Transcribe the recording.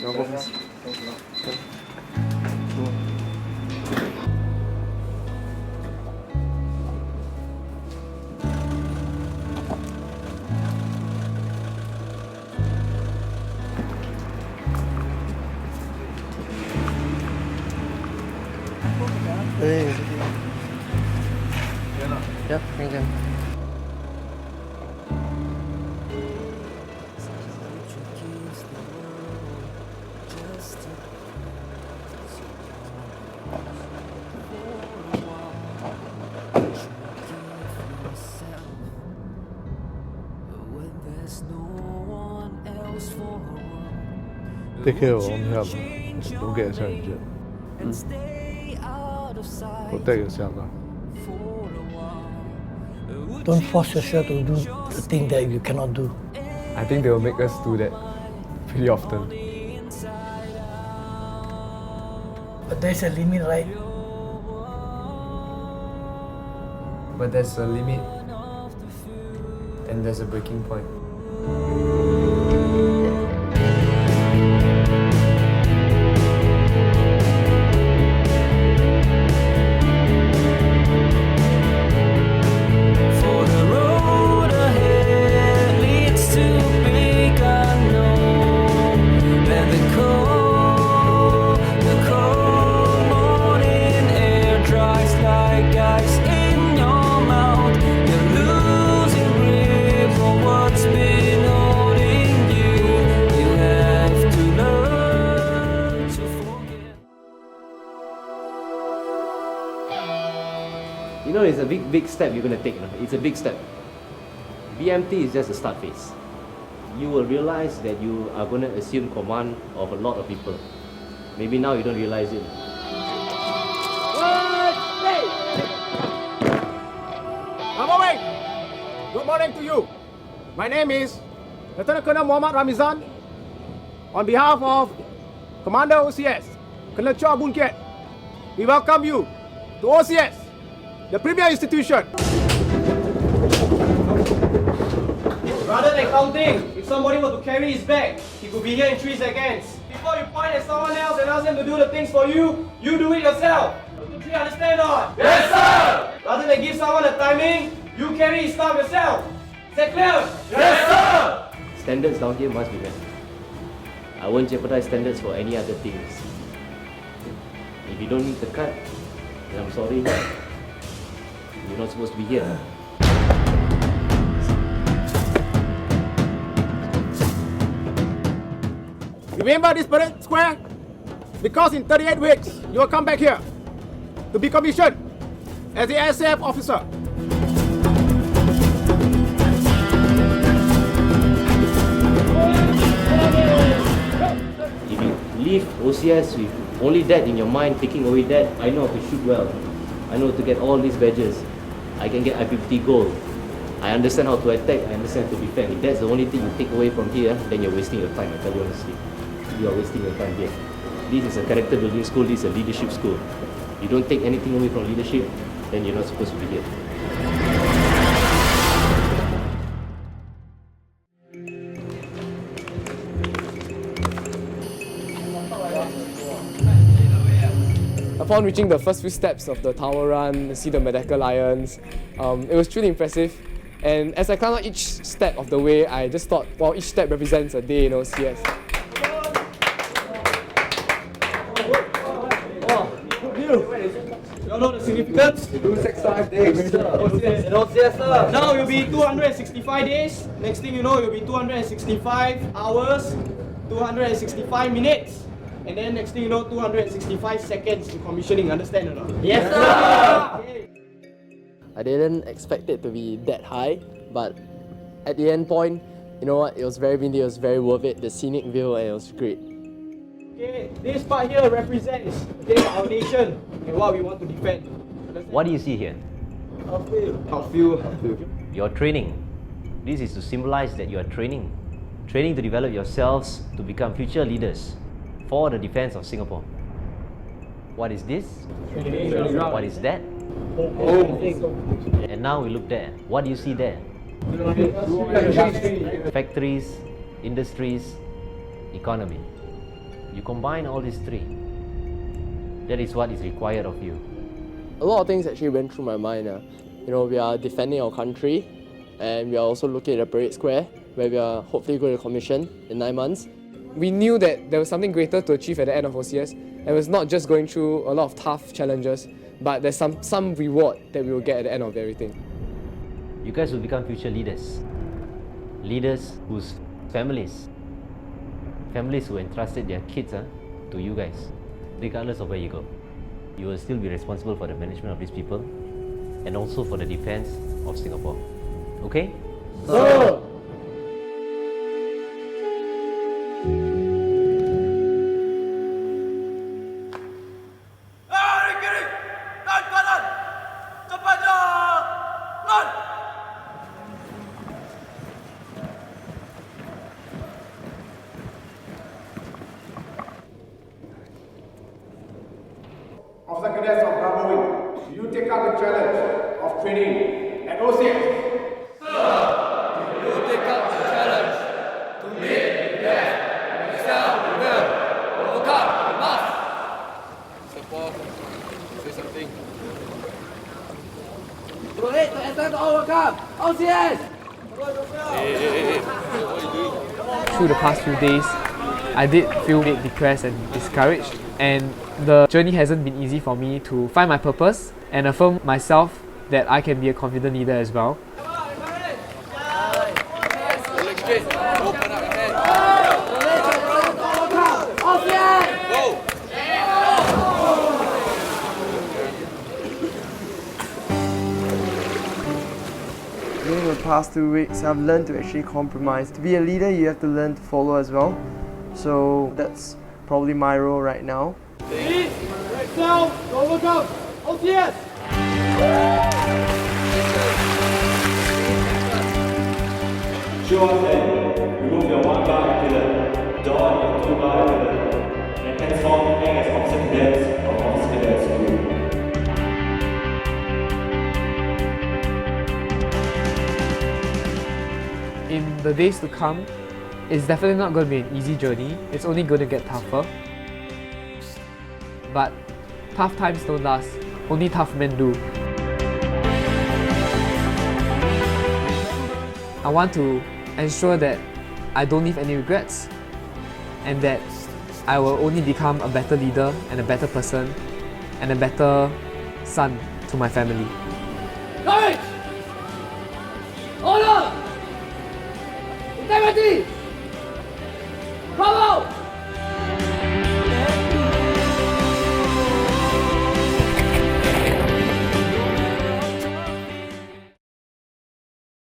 No problem. Yep, thank you. Take care of your own health. Don't get yourself injured. Protect yourself. Don't force yourself to do the thing that you cannot do. I think they will make us do that pretty often. But there's a limit, right? But there's a limit and there's a breaking point. You know, it's a big step you're going to take. You know? It's a big step. BMT is just the start phase. You will realize that you are going to assume command of a lot of people. Maybe now you don't realize it. Good morning to you. My name is Lieutenant Colonel Muhammad Ramizan. On behalf of Commander OCS, Colonel Chua Boon Kiat, we welcome you to OCS, the premier institution. Rather than counting, if somebody were to carry his bag, he could be here in 3 seconds. Before you point at someone else and ask them to do the things for you, you do it yourself. 1, 2, 3, understand or not? Yes, sir! Rather than give someone a timing, you carry his stuff yourself. Is that clear? Yes, sir! Standards down here must be met. I won't jeopardize standards for any other things. If you don't meet the cut, then I'm sorry. You're not supposed to be here. Remember this parade square? Because in 38 weeks, you will come back here to be commissioned as the SAF officer. If you leave OCS with only that in your mind, taking away that, I know how to shoot well. I know how to get all these badges. I can get I-50 gold. I understand how to attack, I understand how to defend. If that's the only thing you take away from here, then you're wasting your time, I tell you honestly. You are wasting your time here. This is a character building school, this is a leadership school. You don't take anything away from leadership, then you're not supposed to be here. Upon reaching the first few steps of the tower run, see the Merdeka lions, it was truly impressive. And as I climbed up each step of the way, I just thought, well, each step represents a day in OCS. You all know the significance? Do 65 days. Now you'll be 265 days. Next thing you know, you'll be 265 hours, 265 minutes. And then next thing you know, 265 seconds to commissioning. Understand or not? Yes, sir! Okay. I didn't expect it to be that high, but at the end point, you know what, it was very windy, it was very worth it, the scenic view, and it was great. Okay, this part here represents our nation and what we want to defend. Understand? What do you see here? Outfield. Your training. This is to symbolize that you are training. Training to develop yourselves to become future leaders for the defense of Singapore. What is this? What is that? And now we look there. What do you see there? Factories, industries, economy. You combine all these three. That is what is required of you. A lot of things actually went through my mind. You know, we are defending our country, and we are also looking at the parade square, where we are hopefully going to commission in 9 months. We knew that there was something greater to achieve at the end of OCS. It was not just going through a lot of tough challenges, but there's some reward that we will get at the end of everything. You guys will become future leaders. Leaders whose families who entrusted their kids to you guys, regardless of where you go. You will still be responsible for the management of these people and also for the defense of Singapore. Okay? Sir! Officer Cadets of Bravo Wing, do you take up the challenge of training at OCS? Through the past few days, I did feel a bit depressed and discouraged, and the journey hasn't been easy for me to find my purpose and affirm myself that I can be a confident leader as well. During the past 2 weeks, I've learned to actually compromise. To be a leader, you have to learn to follow as well. So that's probably my role right now. Right now, go look up. OCS! Shawn, remove your 1 bar pillar, don your 2 bar pillar, and henceforth act as Officer Cadets of Officer Cadet School. In the days to come, it's definitely not going to be an easy journey. It's only going to get tougher. But tough times don't last. Only tough men do. I want to ensure that I don't leave any regrets, and that I will only become a better leader and a better person and a better son to my family. Courage! Honor! Integrity!